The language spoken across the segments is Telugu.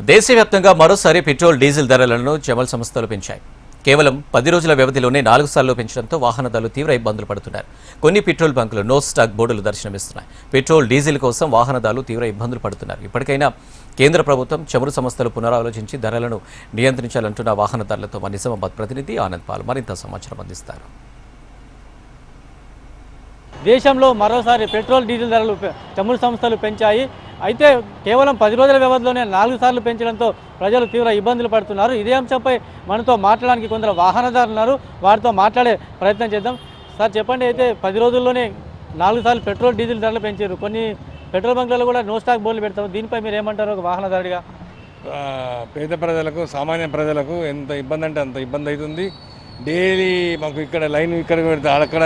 దేశవ్యాప్తంగా మరోసారి పెట్రోల్ డీజిల్ ధరలను చమల్ సంస్థలు పెంచాయి. కేవలం 10 రోజుల వ్యవధిలోనే 4 సార్లు పెంచడంతో వాహనదారులు తీవ్ర ఇబ్బందులు పడుతున్నారు. కొన్ని పెట్రోల్ బంకులు నో స్టాక్ బోర్డులు దర్శనమిస్తున్నాయి. పెట్రోల్ డీజిల్ కోసం వాహనదారులు తీవ్ర ఇబ్బందులు పడుతున్నారు. ఇప్పటికైనా కేంద్ర ప్రభుత్వం చమురు సంస్థలు పునరాలోచించి ధరలను నియంత్రించాలంటున్న వాహనదారులతో మా నిజామాబాద్ ప్రతినిధి ఆనంద్ పాల్ మరింత సమాచారం అందిస్తారు. దేశంలో మరోసారి పెట్రోల్ డీజిల్ ధరలు చమురు సంస్థలు పెంచాయి. అయితే కేవలం 10 రోజుల వ్యవధిలోనే 4 సార్లు పెంచడంతో ప్రజలు తీవ్ర ఇబ్బందులు పడుతున్నారు. ఇదే అంశంపై మనతో మాట్లాడడానికి కొందరు వాహనదారులు ఉన్నారు. వారితో మాట్లాడే ప్రయత్నం చేద్దాం. సార్ చెప్పండి, అయితే 10 రోజుల్లోనే 4 సార్లు పెట్రోల్ డీజిల్ ధరలు పెంచారు. కొన్ని పెట్రోల్ బంకులలో కూడా నో స్టాక్ బోర్డులు పెడతారు. దీనిపై మీరు ఏమంటారు ఒక వాహనదారుడిగా? పేద ప్రజలకు, సామాన్య ప్రజలకు ఎంత ఇబ్బంది అంటే అంత ఇబ్బంది అవుతుంది. డైలీ మాకు ఇక్కడ లైన్ ఇక్కడ పెడతా అక్కడ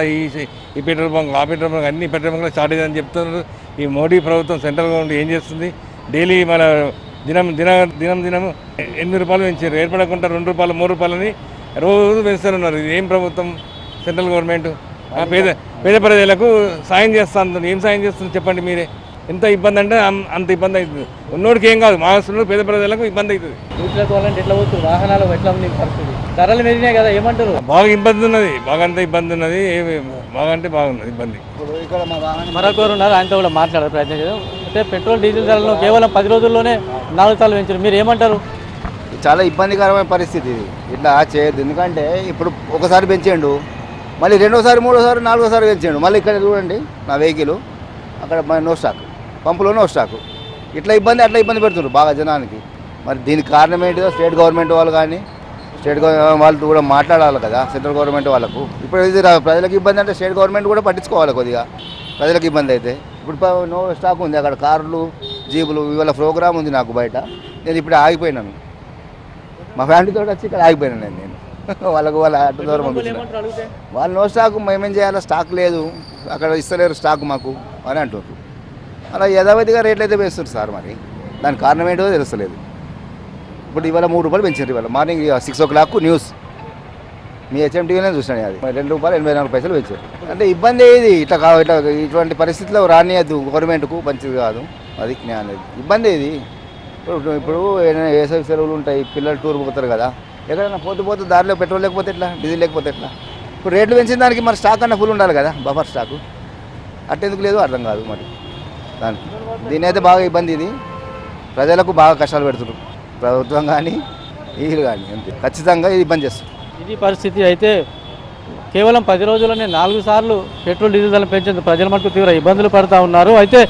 ఈ పెట్రోల్ బంక్ ఆ పెట్రోల్ బంక్ అన్ని పెట్రోల్ బంక్లో స్టార్ట్ అయ్యిందని చెప్తున్నారు. ఈ మోడీ ప్రభుత్వం సెంట్రల్ గవర్నమెంట్ ఏం చేస్తుంది? డైలీ మన దినం 8 రూపాయలు పెంచారు. ఏర్పడకుండా 2 రూపాయలు 3 రూపాయలని రోజు పెంచుతున్నారు. ఇది ఏం ప్రభుత్వం? సెంట్రల్ గవర్నమెంట్ పేద ప్రజలకు సాయం చేస్తుంది. ఏం సాయం చేస్తుంది చెప్పండి మీరే. ఎంత ఇబ్బంది అంటే అంత ఇబ్బంది అవుతుంది. ఉన్నోడికి ఏం కాదు, మాస్తున్నారు, పేద ప్రజలకు ఇబ్బంది అవుతుంది. ఎట్లా పోతుంది? వాహనాలు ఎట్లా ఉంది పరిస్థితి? ధరలు పెరిగినాయి కదా, ఏమంటారు? బాగా ఇబ్బంది ఉన్నది, బాగా అంత ఇబ్బంది ఉన్నది. బాగా అంటే బాగున్నది ఇబ్బంది. మరొకరు ఉన్నారు, ఆయనతో కూడా మాట్లాడే ప్రయత్నం చేద్దాం. అయితే పెట్రోల్ డీజిల్ ధరలను కేవలం 10 రోజుల్లోనే 4 సార్లు పెంచారు. మీరు ఏమంటారు? చాలా ఇబ్బందికరమైన పరిస్థితి ఇది. ఇట్లా చేయొద్దు. ఎందుకంటే ఇప్పుడు ఒకసారి పెంచాడు, మళ్ళీ రెండోసారి, మూడోసారి, నాలుగోసారి పెంచాడు. మళ్ళీ ఇక్కడ చూడండి నా వెహికల్, అక్కడ నో స్టాక్, పంపులో నో స్టాక్. ఇట్లా ఇబ్బంది అట్లా ఇబ్బంది పెడుతున్నారు బాగా జనానికి. మరి దీనికి కారణం ఏంటిదో స్టేట్ గవర్నమెంట్ వాళ్ళు కానీ స్టేట్ వాళ్ళతో కూడా మాట్లాడాలి కదా, సెంట్రల్ గవర్నమెంట్ వాళ్ళకు. ఇప్పుడు ఇది ప్రజలకు ఇబ్బంది అంటే స్టేట్ గవర్నమెంట్ కూడా పట్టించుకోవాలి కొద్దిగా. ప్రజలకు ఇబ్బంది అయితే ఇప్పుడు నో స్టాక్ ఉంది అక్కడ, కార్లు, జీపులు. ఇవాళ ప్రోగ్రామ్ ఉంది నాకు బయట, నేను ఇప్పుడు ఆగిపోయినాను. మా ఫ్యామిలీతో వచ్చి ఇక్కడ ఆగిపోయినాను నేను వాళ్ళకు వాళ్ళ అటు దూరం పంపించాను. వాళ్ళు నో స్టాక్, మేమేం చేయాలి, స్టాక్ లేదు అక్కడ, ఇస్తలేరు స్టాక్ మాకు అని అంటున్నారు. అలా యథావిధిగా రేట్లు అయితే వేస్తున్నారు సార్. మరి దానికి కారణం ఏంటో తెలుస్తలేదు. ఇప్పుడు ఇవాళ 3 రూపాయలు పెంచారు. ఇవాళ మార్నింగ్ 6 o'clock న్యూస్ మీ హెచ్ఎంటీవీనే చూసాను. అది ₹2.84 పెంచారు. అంటే ఇబ్బంది ఏది? ఇట్లా ఇటువంటి పరిస్థితుల్లో రానియద్దు, గవర్నమెంట్కు మంచిది కాదు. అది అనేది ఇబ్బంది ఏది? ఇప్పుడు ఏదైనా వేసవి సెలవులు ఉంటాయి, పిల్లలు టూర్ పోతారు కదా, ఎక్కడైనా పోతే దారిలో పెట్రోల్ లేకపోతే ఎట్లా, డీజిల్ లేకపోతే ఎట్లా? ఇప్పుడు రేట్లు పెంచిన దానికి మరి స్టాక్ అన్న ఫుల్ ఉండాలి కదా, బఫర్ స్టాకు. అట్టెందుకు లేదు అర్థం కాదు. మరి దానికి దీని అయితే బాగా ఇబ్బంది. ఇది ప్రజలకు బాగా కష్టాలు పెడుతున్నారు, ప్రభుత్వం కానీ వీళ్ళు కానీ. అంతే, ఖచ్చితంగా ఇది ఇబ్బంది చేస్తుంది. ఇది పరిస్థితి. అయితే కేవలం 10 రోజుల్లోనే 4 సార్లు పెట్రోల్ డీజిల్ ధరలు పెంచేందుకు ప్రజల మటుకు తీవ్ర ఇబ్బందులు పడుతూ ఉన్నారు. అయితే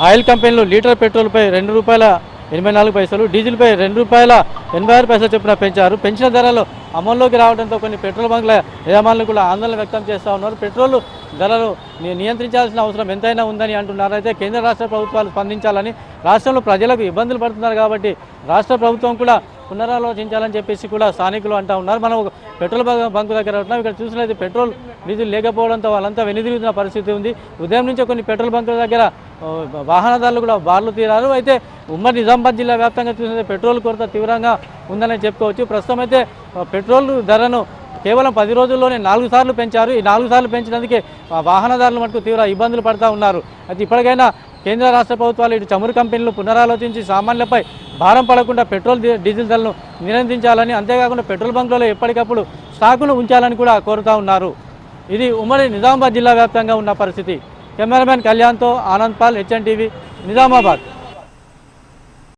ఆయిల్ కంపెనీలు లీటర్ పెట్రోల్పై ₹2.84, డీజిల్పై ₹2.86 చొప్పున పెంచారు. పెంచిన ధరలు అమల్లోకి రావడంతో కొన్ని పెట్రోల్ బంకుల యజమానులు కూడా ఆందోళన వ్యక్తం చేస్తూ ఉన్నారు. పెట్రోల్ ధరలు నియంత్రించాల్సిన అవసరం ఎంతైనా ఉందని అంటున్నారు. అయితే కేంద్ర రాష్ట్ర ప్రభుత్వాలు స్పందించాలని, రాష్ట్రంలో ప్రజలకు ఇబ్బందులు పడుతున్నారు కాబట్టి రాష్ట్ర ప్రభుత్వం కూడా పునరాలోచించాలని చెప్పేసి కూడా స్థానికులు అంటూ ఉన్నారు. మనం పెట్రోల్ బంకు దగ్గర ఉంటున్నాం. ఇక్కడ చూసినట్లయితే పెట్రోల్ డీజిల్ లేకపోవడంతో వాళ్ళంతా వెనుదిరుగుతున్న పరిస్థితి ఉంది. ఉదయం నుంచే కొన్ని పెట్రోల్ బంకుల దగ్గర వాహనదారులు కూడా బార్లు తీరారు. అయితే ఉమ్మడి నిజామాబాద్ జిల్లా వ్యాప్తంగా చూసినట్లయితే పెట్రోల్ కొరత తీవ్రంగా ఉందని చెప్పుకోవచ్చు. ప్రస్తుతం అయితే పెట్రోల్ ధరను కేవలం 10 రోజుల్లోనే 4 సార్లు పెంచారు. ఈ 4 సార్లు పెంచినందుకే వాహనదారులు మటుకు తీవ్ర ఇబ్బందులు పడుతూ ఉన్నారు. అయితే ఇప్పటికైనా కేంద్ర రాష్ట్ర ప్రభుత్వాలు ఇటు చమురు కంపెనీలు పునరాలోచించి సామాన్యులపై భారం పడకుండా పెట్రోల్ డీజిల్ ధరలను నియంత్రించాలని, అంతేకాకుండా పెట్రోల్ బంకులలో ఎప్పటికప్పుడు స్టాకును ఉంచాలని కూడా కోరుతూ ఉన్నారు. ఇది ఉమ్మడి నిజామాబాద్ జిల్లా వ్యాప్తంగా ఉన్న పరిస్థితి. కెమెరామెన్ కళ్యాణ్తో ఆనంద్ పాల్, హెచ్ఎన్ టీవీ, నిజామాబాద్.